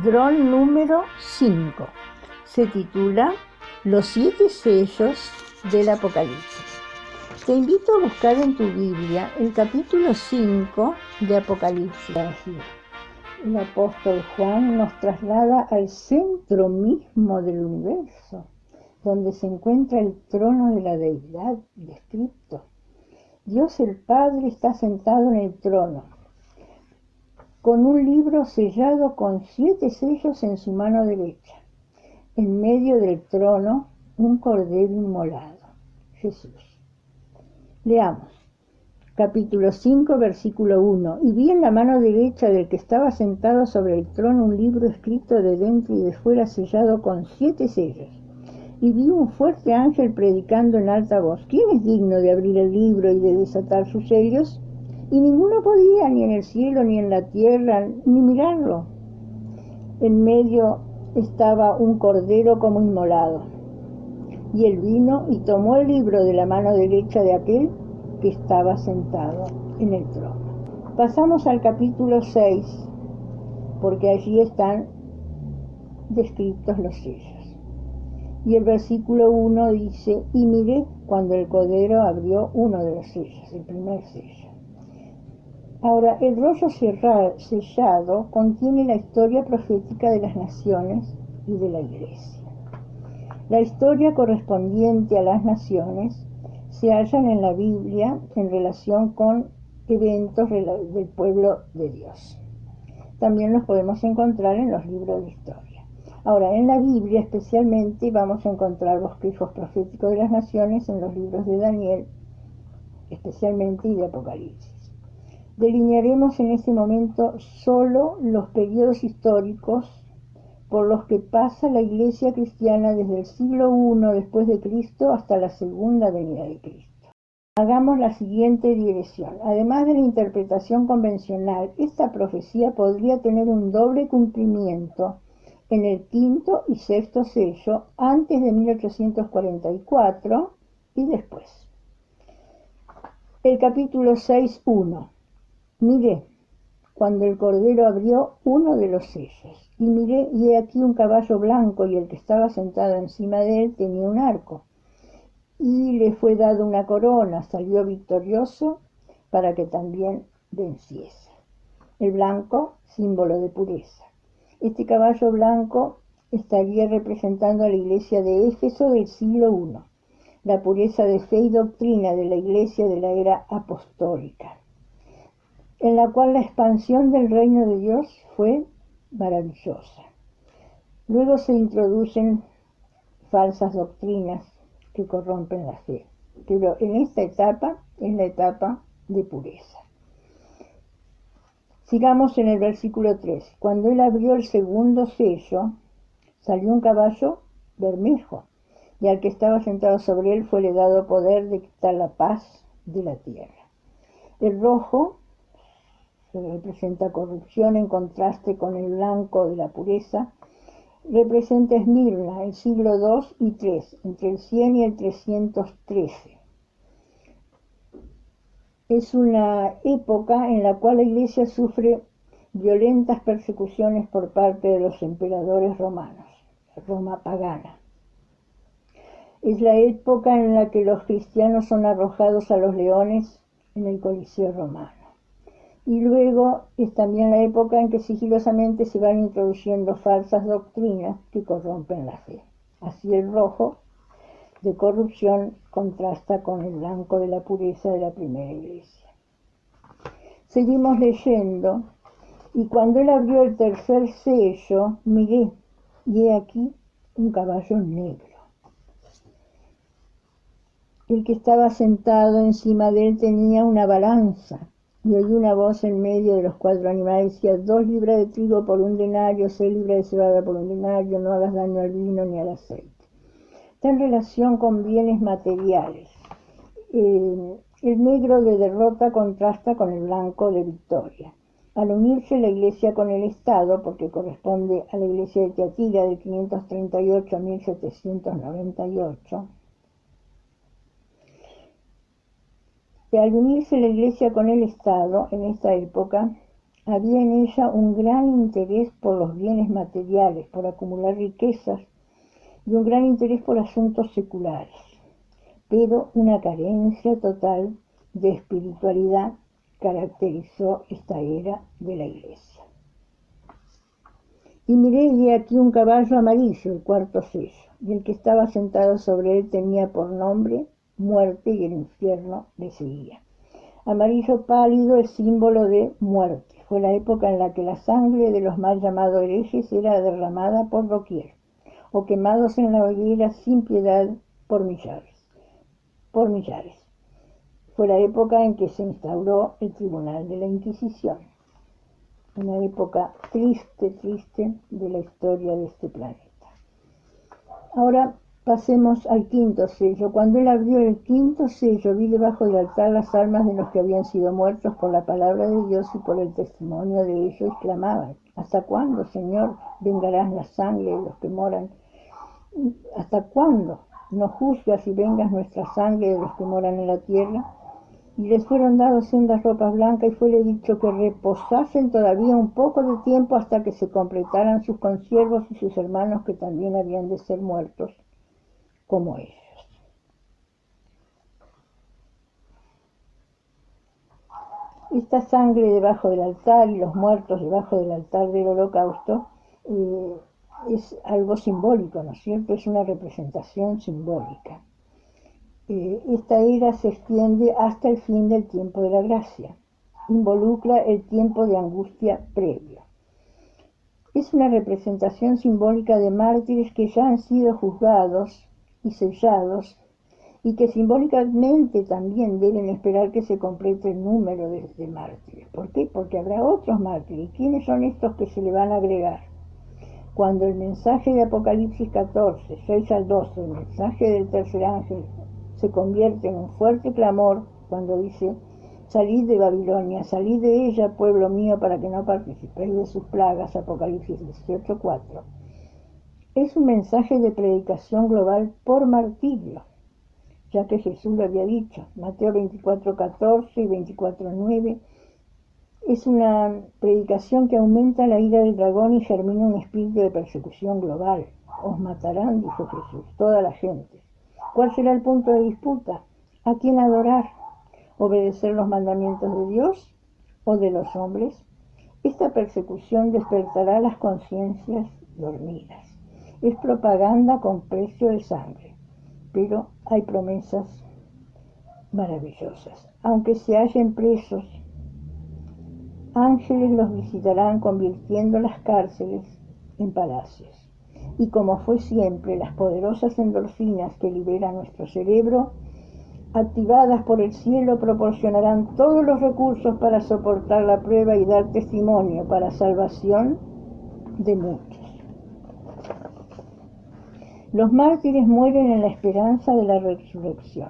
Dron número 5. Se titula Los 7 sellos del Apocalipsis. Te invito a buscar en tu Biblia el capítulo 5 de Apocalipsis. El apóstol Juan nos traslada al centro mismo del universo, donde se encuentra el trono de la deidad descrito. Dios el Padre está sentado en el trono, con un libro sellado con 7 sellos en su mano derecha. En medio del trono, un cordero inmolado, Jesús. Leamos. Capítulo 5, versículo 1. Y vi en la mano derecha del que estaba sentado sobre el trono un libro escrito de dentro y de fuera sellado con 7 sellos. Y vi un fuerte ángel predicando en alta voz: ¿Quién es digno de abrir el libro y de desatar sus sellos? Y ninguno podía, ni en el cielo, ni en la tierra, ni mirarlo. En medio estaba un cordero como inmolado. Y él vino y tomó el libro de la mano derecha de aquel que estaba sentado en el trono. Pasamos al capítulo 6, porque allí están descritos los sellos. Y el versículo 1 dice: y miré cuando el cordero abrió uno de los sellos, el primer sello. Ahora, el rollo sellado contiene la historia profética de las naciones y de la Iglesia. La historia correspondiente a las naciones se hallan en la Biblia en relación con eventos del pueblo de Dios. También los podemos encontrar en los libros de historia. Ahora, en la Biblia especialmente vamos a encontrar bosquejos proféticos de las naciones en los libros de Daniel, especialmente, y de Apocalipsis. Delinearemos en este momento solo los periodos históricos por los que pasa la Iglesia cristiana desde el siglo I después de Cristo hasta la segunda venida de Cristo. Hagamos la siguiente dirección. Además de la interpretación convencional, esta profecía podría tener un doble cumplimiento en el quinto y sexto sello antes de 1844 y después. El capítulo 6:1. Miré cuando el cordero abrió uno de los sellos, y miré, y he aquí un caballo blanco, y el que estaba sentado encima de él tenía un arco, y le fue dado una corona, salió victorioso para que también venciese. El blanco, símbolo de pureza. Este caballo blanco estaría representando a la iglesia de Éfeso del siglo I, la pureza de fe y doctrina de la iglesia de la era apostólica, en la cual la expansión del reino de Dios fue maravillosa. Luego se introducen falsas doctrinas que corrompen la fe, pero en esta etapa es la etapa de pureza. Sigamos en el versículo 3. Cuando él abrió el segundo sello, salió un caballo bermejo, y al que estaba sentado sobre él fue le dado poder de quitar la paz de la tierra. El rojo representa corrupción en contraste con el blanco de la pureza. Representa Esmirna, el siglo II y III, entre el 100 y el 313. Es una época en la cual la Iglesia sufre violentas persecuciones por parte de los emperadores romanos, Roma pagana. Es la época en la que los cristianos son arrojados a los leones en el Coliseo romano. Y luego es también la época en que sigilosamente se van introduciendo falsas doctrinas que corrompen la fe. Así el rojo de corrupción contrasta con el blanco de la pureza de la primera iglesia. Seguimos leyendo. Y cuando él abrió el tercer sello, miré, y he aquí un caballo negro. El que estaba sentado encima de él tenía una balanza, y oí una voz en medio de los 4 animales, decía: 2 libras de trigo por 1 denario, 6 libras de cebada por 1 denario, no hagas daño al vino ni al aceite. Está en relación con bienes materiales. El negro de derrota contrasta con el blanco de victoria. Al unirse la iglesia con el Estado, porque corresponde a la iglesia de Tiatira del 538 a 1798, al unirse la iglesia con el Estado en esta época, Había en ella un gran interés por los bienes materiales, por acumular riquezas y un gran interés por asuntos seculares, pero una carencia total de espiritualidad caracterizó esta era de la Iglesia. Y miré y he aquí un caballo amarillo, el cuarto sello, y el que estaba sentado sobre él tenía por nombre Muerte, y el infierno le seguía. Amarillo pálido es símbolo de muerte. Fue la época en la que la sangre de los mal llamados herejes era derramada por doquier, o quemados en la hoguera sin piedad por millares. Fue la época en que se instauró el Tribunal de la Inquisición. Una época triste de la historia de este planeta. Ahora pasemos al quinto sello. Cuando él abrió el quinto sello, vi debajo del altar las almas de los que habían sido muertos por la palabra de Dios y por el testimonio de ellos, y clamaban: ¿hasta cuándo, Señor, vengarás la sangre de los que moran? ¿Hasta cuándo no juzgas y vengas nuestra sangre de los que moran en la tierra? Y les fueron dados sendas ropas blancas, y fuele dicho que reposasen todavía un poco de tiempo hasta que se completaran sus consiervos y sus hermanos, que también habían de ser muertos como ellos. Esta sangre debajo del altar y los muertos debajo del altar del holocausto es algo simbólico, ¿no es cierto? Es una representación simbólica. Esta era se extiende hasta el fin del tiempo de la gracia. Involucra el tiempo de angustia previo. Es una representación simbólica de mártires que ya han sido juzgados y sellados, y que simbólicamente también deben esperar que se complete el número de mártires. ¿Por qué? Porque habrá otros mártires. ¿Quiénes son estos que se le van a agregar? Cuando el mensaje de Apocalipsis 14, 6 al 12, el mensaje del tercer ángel, se convierte en un fuerte clamor, cuando dice: salid de Babilonia, salid de ella, pueblo mío, para que no participéis de sus plagas, Apocalipsis 18, 4. Es un mensaje de predicación global por martirio, ya que Jesús lo había dicho, Mateo 24, 14 y 24, 9. Es una predicación que aumenta la ira del dragón y germina un espíritu de persecución global. Os matarán, dijo Jesús, toda la gente. ¿Cuál será el punto de disputa? ¿A quién adorar? ¿Obedecer los mandamientos de Dios o de los hombres? Esta persecución despertará las conciencias dormidas. Es propaganda con precio de sangre, pero hay promesas maravillosas. Aunque se hallen presos, ángeles los visitarán convirtiendo las cárceles en palacios. Y como fue siempre, las poderosas endorfinas que libera nuestro cerebro, activadas por el cielo, proporcionarán todos los recursos para soportar la prueba y dar testimonio para salvación de muchos. Los mártires mueren en la esperanza de la resurrección.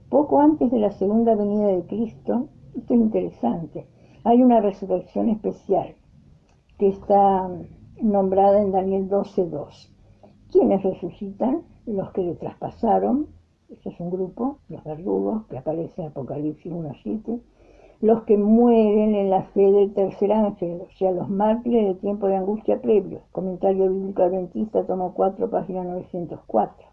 Poco antes de la segunda venida de Cristo, esto es interesante, hay una resurrección especial que está nombrada en Daniel 12:2. ¿Quiénes resucitan? Los que le traspasaron, este es un grupo, los verdugos, que aparece en Apocalipsis 1:7, los que mueren en la fe del tercer ángel, o sea, los mártires del tiempo de angustia previo. Comentario Bíblico Adventista, tomo 4, página 904.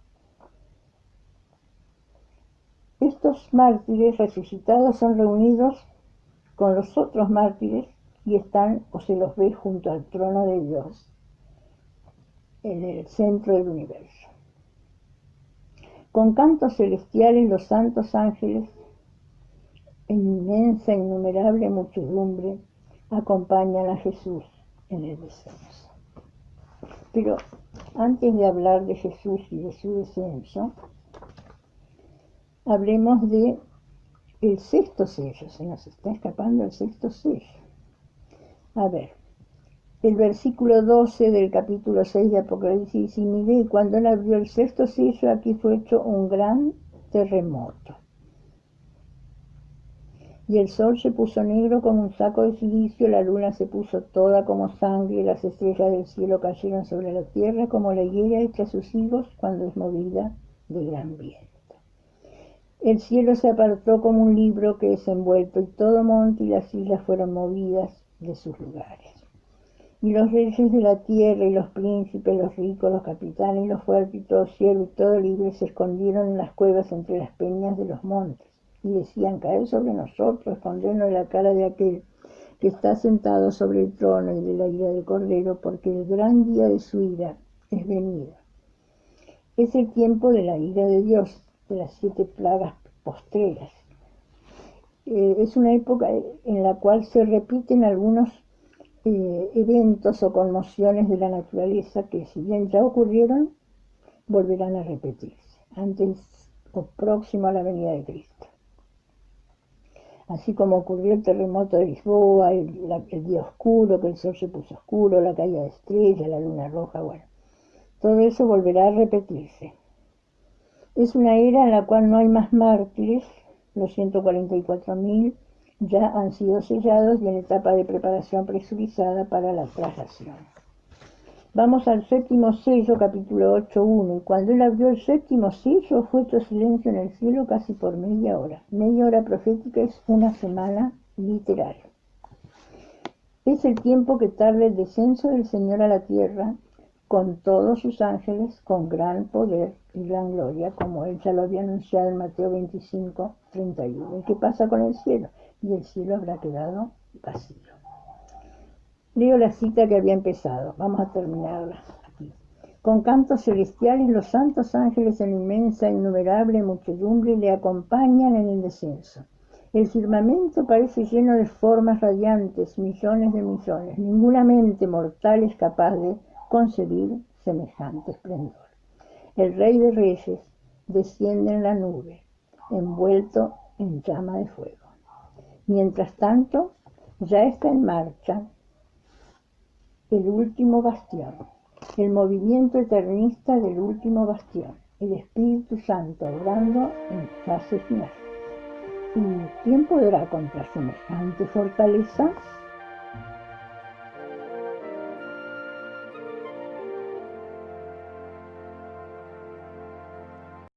Estos mártires resucitados son reunidos con los otros mártires y están, o se los ve, junto al trono de Dios, en el centro del universo. Con cantos celestiales, los santos ángeles, en inmensa, innumerable muchedumbre, acompañan a Jesús en el descenso. Pero antes de hablar de Jesús y de su descenso, hablemos de el sexto sello. Se nos está escapando el sexto sello. A ver, el versículo 12 del capítulo 6 de Apocalipsis: y miré, y cuando él abrió el sexto sello, aquí fue hecho un gran terremoto. Y el sol se puso negro como un saco de silicio, la luna se puso toda como sangre, y las estrellas del cielo cayeron sobre la tierra como la higuera echa sus higos cuando es movida de gran viento. El cielo se apartó como un libro que es envuelto, y todo monte y las islas fueron movidas, de sus lugares. Y los reyes de la tierra y los príncipes, los ricos, los capitanes, los fuertes y todo siervo y todo libre se escondieron en las cuevas entre las peñas de los montes y decían: caed sobre nosotros, escondernos de la cara de aquel que está sentado sobre el trono y de la ira del Cordero, porque el gran día de su ira es venido. Es el tiempo de la ira de Dios, de las 7 plagas postreras. Es una época en la cual se repiten algunos eventos o conmociones de la naturaleza que, si bien ya ocurrieron, volverán a repetirse antes o próximo a la venida de Cristo. Así como ocurrió el terremoto de Lisboa, el día oscuro, que el sol se puso oscuro, la caída de estrellas, la luna roja, bueno, todo eso volverá a repetirse. Es una era en la cual no hay más mártires, los 144.000 ya han sido sellados y en etapa de preparación presurizada para la traslación. Vamos al séptimo sello, capítulo 8:1. Y cuando él abrió el séptimo sello, fue hecho silencio en el cielo casi por media hora. Media hora profética es una semana literal. Es el tiempo que tarda el descenso del Señor a la tierra, con todos sus ángeles, con gran poder y gran gloria, como él ya lo había anunciado en Mateo 25:31. ¿Y qué pasa con el cielo? Y el cielo habrá quedado vacío. Leo la cita que había empezado. Vamos a terminarla aquí. Con cantos celestiales, los santos ángeles en inmensa, innumerable muchedumbre le acompañan en el descenso. El firmamento parece lleno de formas radiantes, millones de millones. Ninguna mente mortal es capaz de concebir semejante esplendor. El Rey de Reyes desciende en la nube, envuelto en llama de fuego. Mientras tanto, ya está en marcha el último bastión, el movimiento eternista del último bastión, el Espíritu Santo obrando en fase final. ¿Y quién podrá contra semejante fortaleza?